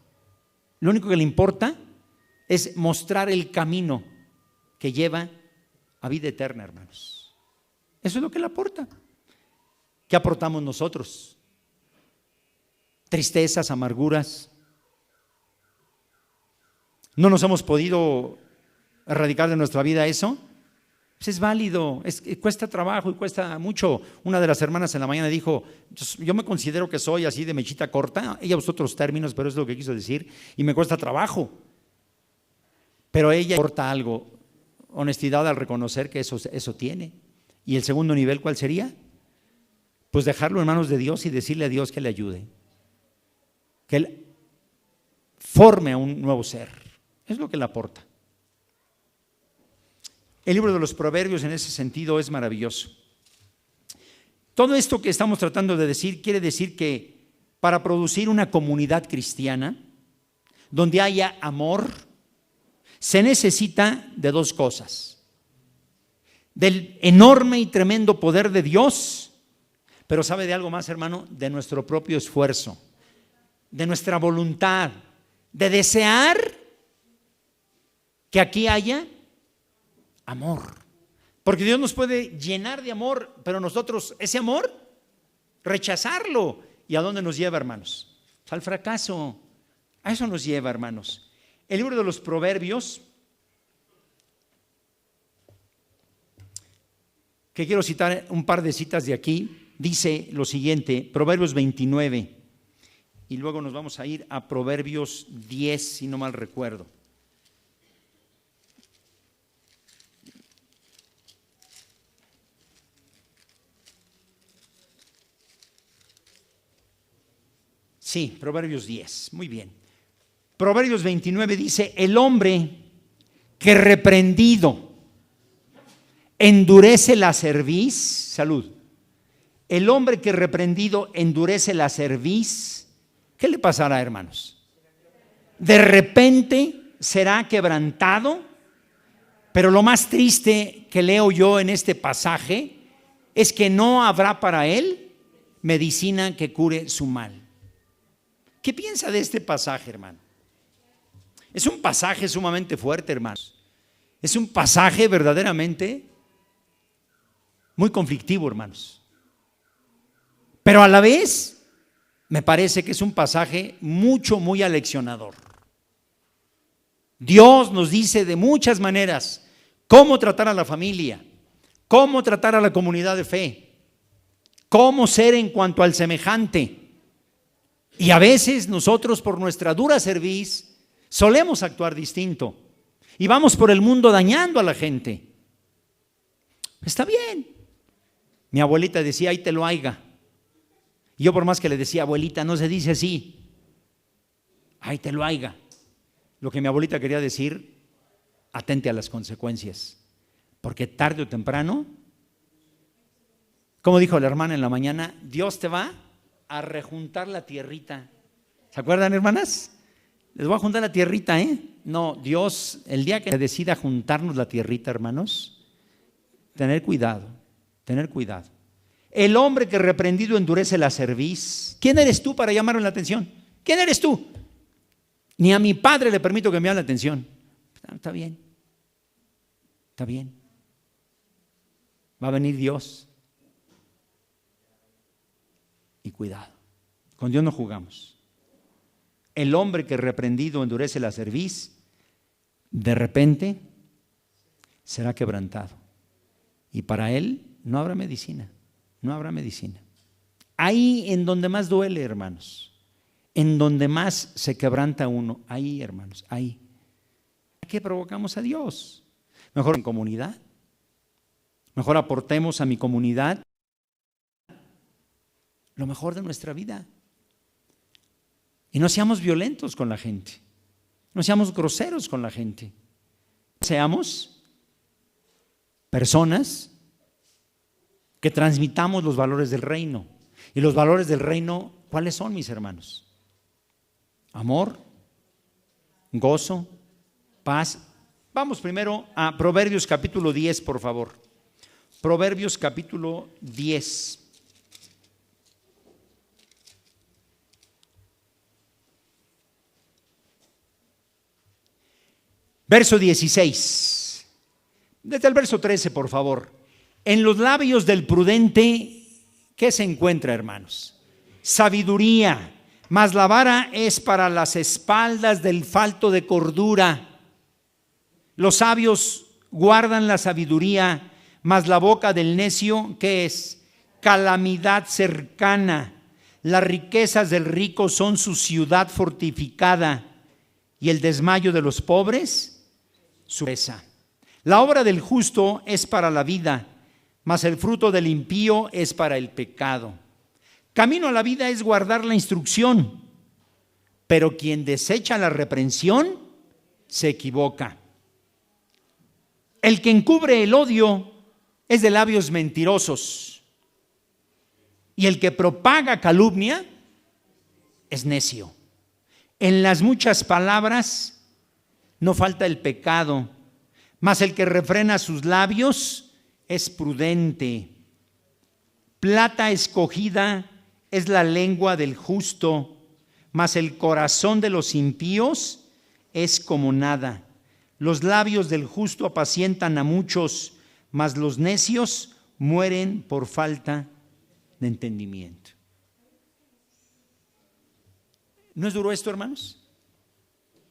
Lo único que le importa es mostrar el camino que lleva a vida eterna, hermanos. Eso es lo que Él aporta. ¿Qué aportamos nosotros? Tristezas, amarguras. ¿No nos hemos podido erradicar de nuestra vida eso? Pues es válido, cuesta trabajo y cuesta mucho. Una de las hermanas en la mañana dijo: yo me considero que soy así de mechita corta. Ella usó otros términos, pero es lo que quiso decir. Y me cuesta trabajo. Pero ella aporta algo, honestidad al reconocer que eso tiene. ¿Y el segundo nivel cuál sería? Pues dejarlo en manos de Dios y decirle a Dios que le ayude, que Él forme a un nuevo ser. Es lo que le aporta. El libro de los Proverbios en ese sentido es maravilloso. Todo esto que estamos tratando de decir quiere decir que para producir una comunidad cristiana donde haya amor, se necesita de dos cosas: del enorme y tremendo poder de Dios, pero ¿sabe de algo más, hermano? De nuestro propio esfuerzo, de nuestra voluntad, de desear que aquí haya amor. Porque Dios nos puede llenar de amor, pero nosotros ese amor rechazarlo. ¿Y a dónde nos lleva, hermanos? Al fracaso. A eso nos lleva, hermanos. El libro de los Proverbios, que quiero citar un par de citas de aquí, dice lo siguiente, Proverbios 29, y luego nos vamos a ir a Proverbios 10, si no mal recuerdo. Sí, Proverbios 10, muy bien. Proverbios 29 dice: el hombre que reprendido endurece la cerviz, salud. El hombre que reprendido endurece la cerviz, ¿qué le pasará, hermanos? De repente será quebrantado. Pero lo más triste que leo yo en este pasaje es que no habrá para él medicina que cure su mal. ¿Qué piensa de este pasaje, hermano? Es un pasaje sumamente fuerte, hermanos. Es un pasaje verdaderamente muy conflictivo, hermanos. Pero a la vez me parece que es un pasaje muy aleccionador. Dios nos dice de muchas maneras cómo tratar a la familia, cómo tratar a la comunidad de fe, cómo ser en cuanto al semejante. Y a veces nosotros, por nuestra dura cerviz, solemos actuar distinto y vamos por el mundo dañando a la gente. Está bien. Mi abuelita decía: ahí te lo haiga. Y yo, por más que le decía: abuelita, no se dice así, ahí te lo haiga, lo que mi abuelita quería decir: atente a las consecuencias, porque tarde o temprano, como dijo la hermana en la mañana, Dios te va a rejuntar la tierrita. ¿Se acuerdan, hermanas? Les voy a juntar la tierrita, No, Dios, el día que decida juntarnos la tierrita, hermanos, tener cuidado. El hombre que reprendido endurece la cerviz. ¿Quién eres tú para llamarme la atención? ¿Quién eres tú? Ni a mi padre le permito que me llame la atención. Está bien, está bien. Va a venir Dios. Y cuidado, con Dios no jugamos. El hombre que reprendido endurece la cerviz, de repente será quebrantado. Y para él no habrá medicina, no habrá medicina. Ahí en donde más duele, hermanos, en donde más se quebranta uno, ahí, hermanos, ahí. ¿A qué provocamos a Dios? Mejor en comunidad, mejor aportemos a mi comunidad lo mejor de nuestra vida. Y no seamos violentos con la gente, no seamos groseros con la gente. Seamos personas que transmitamos los valores del reino. Y los valores del reino, ¿cuáles son, mis hermanos? Amor, gozo, paz. Vamos primero a Proverbios capítulo 10, por favor. Proverbios capítulo 10. Verso 16. Desde el verso 13, por favor. En los labios del prudente, ¿qué se encuentra, hermanos? Sabiduría. Mas la vara es para las espaldas del falto de cordura. Los sabios guardan la sabiduría, mas la boca del necio, ¿qué es? Calamidad cercana. Las riquezas del rico son su ciudad fortificada, y el desmayo de los pobres, su presa. La obra del justo es para la vida, mas el fruto del impío es para el pecado. Camino a la vida es guardar la instrucción, pero quien desecha la reprensión se equivoca. El que encubre el odio es de labios mentirosos, y el que propaga calumnia es necio. En las muchas palabras no falta el pecado, mas el que refrena sus labios es prudente. Plata escogida es la lengua del justo, mas el corazón de los impíos es como nada. Los labios del justo apacientan a muchos, mas los necios mueren por falta de entendimiento. ¿No es duro esto, hermanos?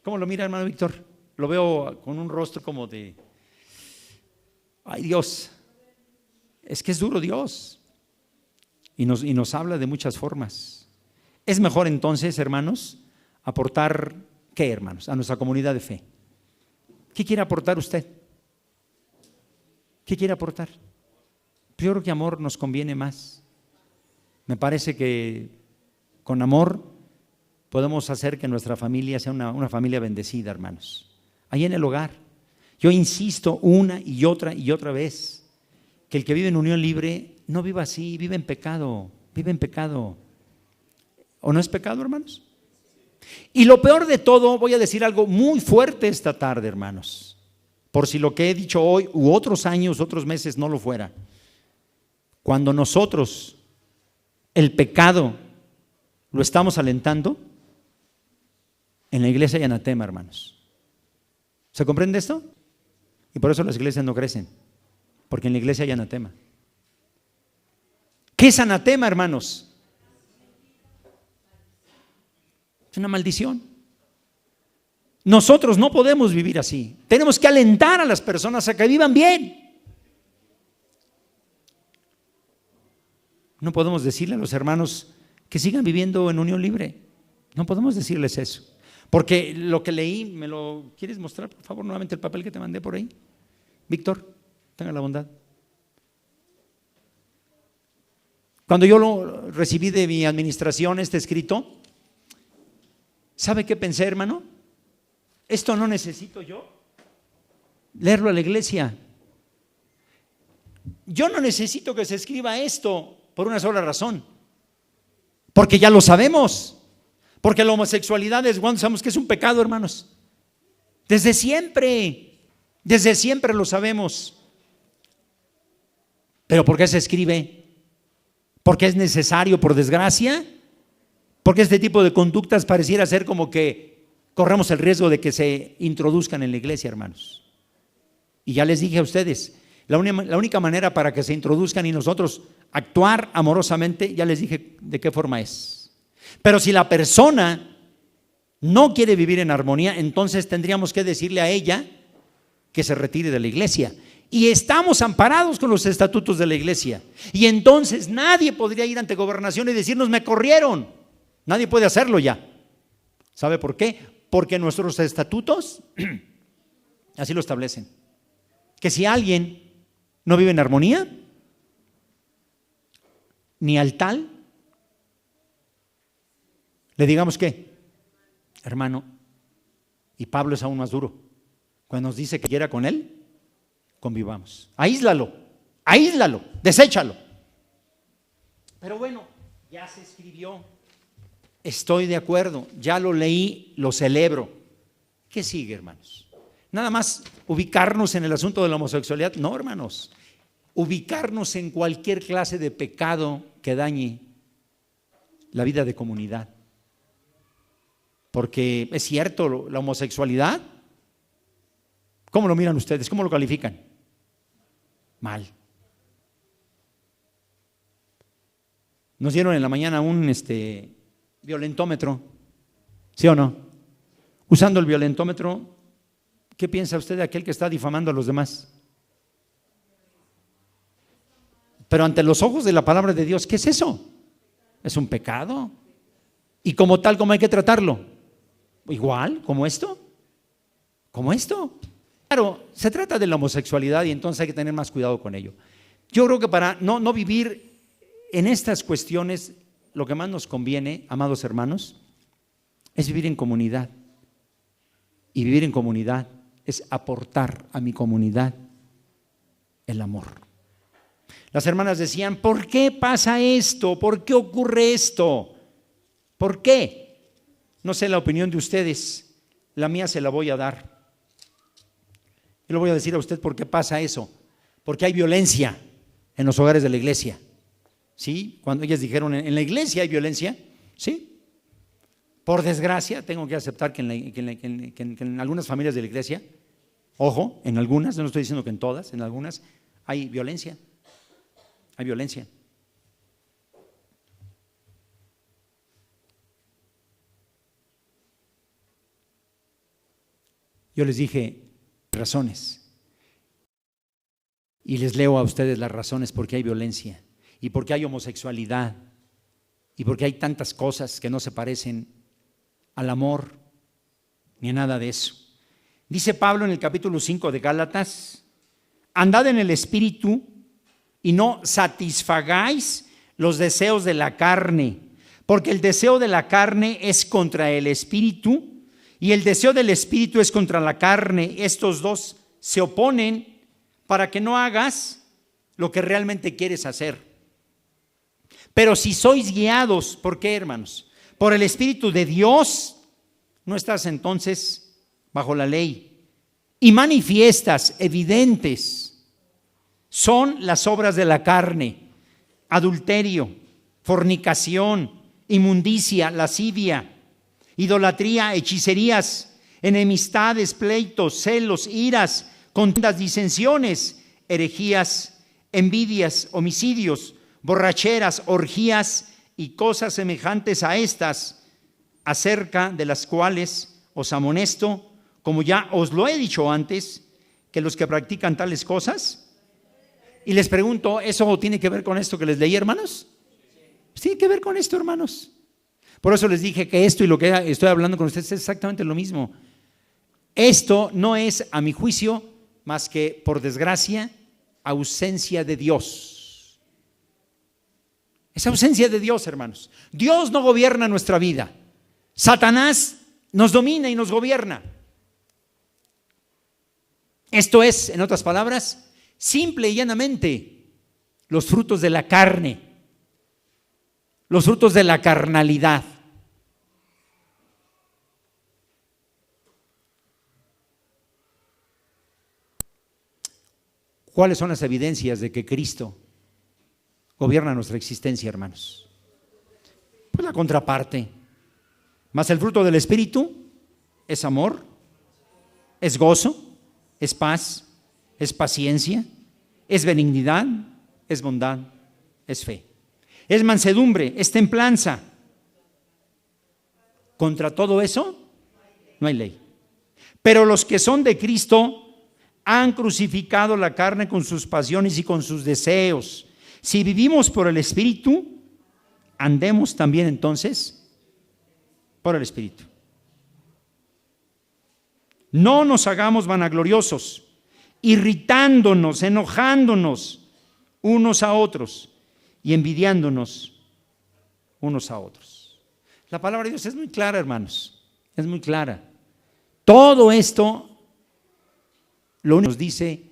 ¿Cómo lo mira, hermano Víctor? Lo veo con un rostro como de, ay Dios, es que es duro Dios. Y nos habla de muchas formas. Es mejor entonces, hermanos, aportar, ¿qué, hermanos? A nuestra comunidad de fe. ¿Qué quiere aportar usted? ¿Qué quiere aportar? Yo creo que amor nos conviene más. Me parece que con amor podemos hacer que nuestra familia sea una familia bendecida, hermanos. Ahí en el hogar. Yo insisto una y otra vez, que el que vive en unión libre no viva así, vive en pecado, vive en pecado. ¿O no es pecado, hermanos? Y lo peor de todo, voy a decir algo muy fuerte esta tarde, hermanos, por si lo que he dicho hoy u otros años, otros meses no lo fuera. Cuando nosotros el pecado lo estamos alentando, en la iglesia hay anatema, hermanos. ¿Se comprende esto? Y por eso las iglesias no crecen, porque en la iglesia hay anatema. ¿Qué es anatema, hermanos? Es una maldición. Nosotros no podemos vivir así. Tenemos que alentar a las personas a que vivan bien. No podemos decirle a los hermanos que sigan viviendo en unión libre. No podemos decirles eso. Porque lo que leí, ¿me lo quieres mostrar, por favor, nuevamente el papel que te mandé por ahí? Víctor, tenga la bondad. Cuando yo lo recibí de mi administración, este escrito, ¿sabe qué pensé, hermano? Esto no necesito yo leerlo a la iglesia. Yo no necesito que se escriba esto por una sola razón, porque ya lo sabemos. Porque la homosexualidad es, cuando sabemos que es un pecado, hermanos. Desde siempre lo sabemos. ¿Pero por qué se escribe? ¿Porque es necesario, por desgracia? Porque este tipo de conductas pareciera ser como que corremos el riesgo de que se introduzcan en la iglesia, hermanos. Y ya les dije a ustedes, la única manera para que se introduzcan y nosotros actuar amorosamente, ya les dije de qué forma es. Pero si la persona no quiere vivir en armonía, entonces tendríamos que decirle a ella que se retire de la iglesia. Y estamos amparados con los estatutos de la iglesia. Y entonces nadie podría ir ante gobernación y decirnos: me corrieron. Nadie puede hacerlo ya. ¿Sabe por qué? Porque nuestros estatutos así lo establecen. Que si alguien no vive en armonía, ni al tal le digamos ¿qué? Hermano. Y Pablo es aún más duro. Cuando nos dice que quiera con él, convivamos. Aíslalo, deséchalo. Pero bueno, ya se escribió. Estoy de acuerdo, ya lo leí, lo celebro. ¿Qué sigue, hermanos? Nada más ubicarnos en el asunto de la homosexualidad. No, hermanos. Ubicarnos en cualquier clase de pecado que dañe la vida de comunidad. Porque es cierto, la homosexualidad, ¿cómo lo miran ustedes? ¿Cómo lo califican? Mal. Nos dieron en la mañana un violentómetro, ¿sí o no? Usando el violentómetro, ¿qué piensa usted de aquel que está difamando a los demás? Pero ante los ojos de la palabra de Dios, ¿qué es eso? Es un pecado. Y como tal, ¿cómo hay que tratarlo? Igual, como esto. Como esto. Claro, se trata de la homosexualidad y entonces hay que tener más cuidado con ello. Yo creo que para no vivir en estas cuestiones, lo que más nos conviene, amados hermanos, es vivir en comunidad. Y vivir en comunidad es aportar a mi comunidad el amor. Las hermanas decían: ¿por qué pasa esto? ¿Por qué ocurre esto? ¿Por qué? No sé la opinión de ustedes, la mía se la voy a dar. Yo le voy a decir a usted por qué pasa eso. Porque hay violencia en los hogares de la iglesia. ¿Sí? Cuando ellas dijeron: en la iglesia hay violencia. ¿Sí? Por desgracia, tengo que aceptar que en algunas familias de la iglesia, ojo, en algunas, no estoy diciendo que en todas, en algunas hay violencia. Hay violencia. Yo les dije razones y les leo a ustedes las razones por qué hay violencia y por qué hay homosexualidad y por qué hay tantas cosas que no se parecen al amor ni a nada de eso. Dice Pablo en el capítulo 5 de Gálatas: andad en el espíritu y no satisfagáis los deseos de la carne, porque el deseo de la carne es contra el espíritu y el deseo del espíritu es contra la carne. Estos dos se oponen para que no hagas lo que realmente quieres hacer. Pero si sois guiados, ¿por qué, hermanos? Por el Espíritu de Dios, no estás entonces bajo la ley. Y manifiestas, evidentes, son las obras de la carne: adulterio, fornicación, inmundicia, lascivia, idolatría, hechicerías, enemistades, pleitos, celos, iras, contiendas, disensiones, herejías, envidias, homicidios, borracheras, orgías y cosas semejantes a estas, acerca de las cuales os amonesto, como ya os lo he dicho antes, que los que practican tales cosas. Y les pregunto, ¿eso tiene que ver con esto que les leí, hermanos? Tiene que ver con esto, hermanos. Por eso les dije que esto y lo que estoy hablando con ustedes es exactamente lo mismo. Esto no es, a mi juicio, más que, por desgracia, ausencia de Dios. Es ausencia de Dios, hermanos. Dios no gobierna nuestra vida. Satanás nos domina y nos gobierna. Esto es, en otras palabras, simple y llanamente, los frutos de la carne, los frutos de la carnalidad. ¿Cuáles son las evidencias de que Cristo gobierna nuestra existencia, hermanos? Pues la contraparte. Más el fruto del Espíritu es amor, es gozo, es paz, es paciencia, es benignidad, es bondad, es fe. Es mansedumbre, es templanza. Contra todo eso no hay ley. Pero los que son de Cristo han crucificado la carne con sus pasiones y con sus deseos. Si vivimos por el Espíritu, andemos también entonces por el Espíritu. No nos hagamos vanagloriosos, irritándonos, enojándonos unos a otros y envidiándonos unos a otros. La palabra de Dios es muy clara, hermanos, es muy clara. Todo esto, lo único que nos dice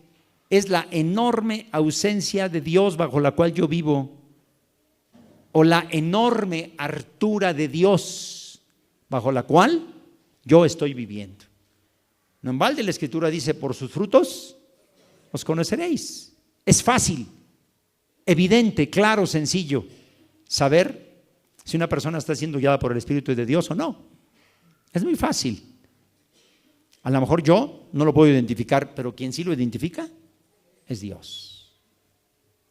es la enorme ausencia de Dios bajo la cual yo vivo, o la enorme hartura de Dios bajo la cual yo estoy viviendo. No en balde la Escritura dice: por sus frutos os conoceréis. Es fácil, evidente, claro, sencillo saber si una persona está siendo guiada por el Espíritu de Dios o no. Es muy fácil. A lo mejor yo no lo puedo identificar, pero quien sí lo identifica es Dios.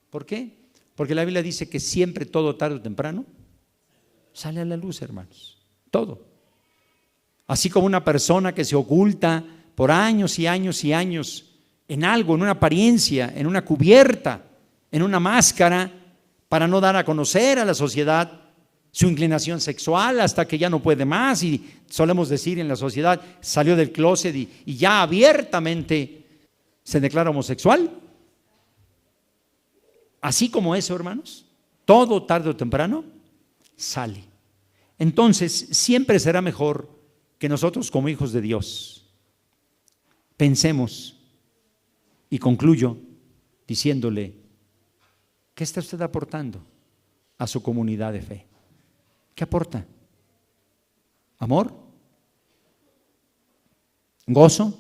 ¿Por qué? Porque la Biblia dice que siempre, todo, tarde o temprano, sale a la luz, hermanos. Todo. Así como una persona que se oculta por años y años y años en algo, en una apariencia, en una cubierta, en una máscara, para no dar a conocer a la sociedad su inclinación sexual hasta que ya no puede más, y solemos decir en la sociedad, salió del closet y ya abiertamente se declara homosexual. Así como eso, hermanos, todo tarde o temprano sale. Entonces siempre será mejor que nosotros, como hijos de Dios, pensemos, y concluyo diciéndole: ¿qué está usted aportando a su comunidad de fe? ¿Qué aporta? ¿Amor? ¿Gozo?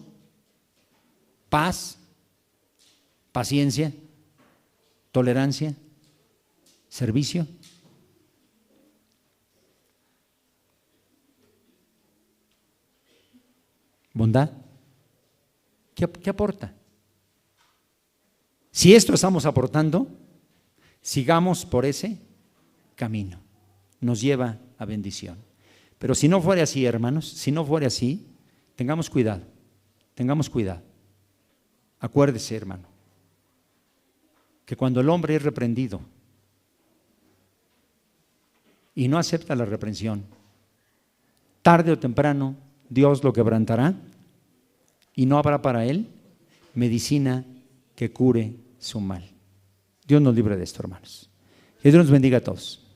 ¿Paz? ¿Paciencia? ¿Tolerancia? ¿Servicio? ¿Bondad? ¿Qué aporta? Si esto estamos aportando, sigamos por ese camino. Nos lleva a bendición. Pero si no fuera así, hermanos, si no fuera así, tengamos cuidado, tengamos cuidado. Acuérdese, hermano, que cuando el hombre es reprendido y no acepta la reprensión, tarde o temprano Dios lo quebrantará y no habrá para él medicina que cure su mal. Dios nos libre de esto, hermanos. Que Dios nos bendiga a todos.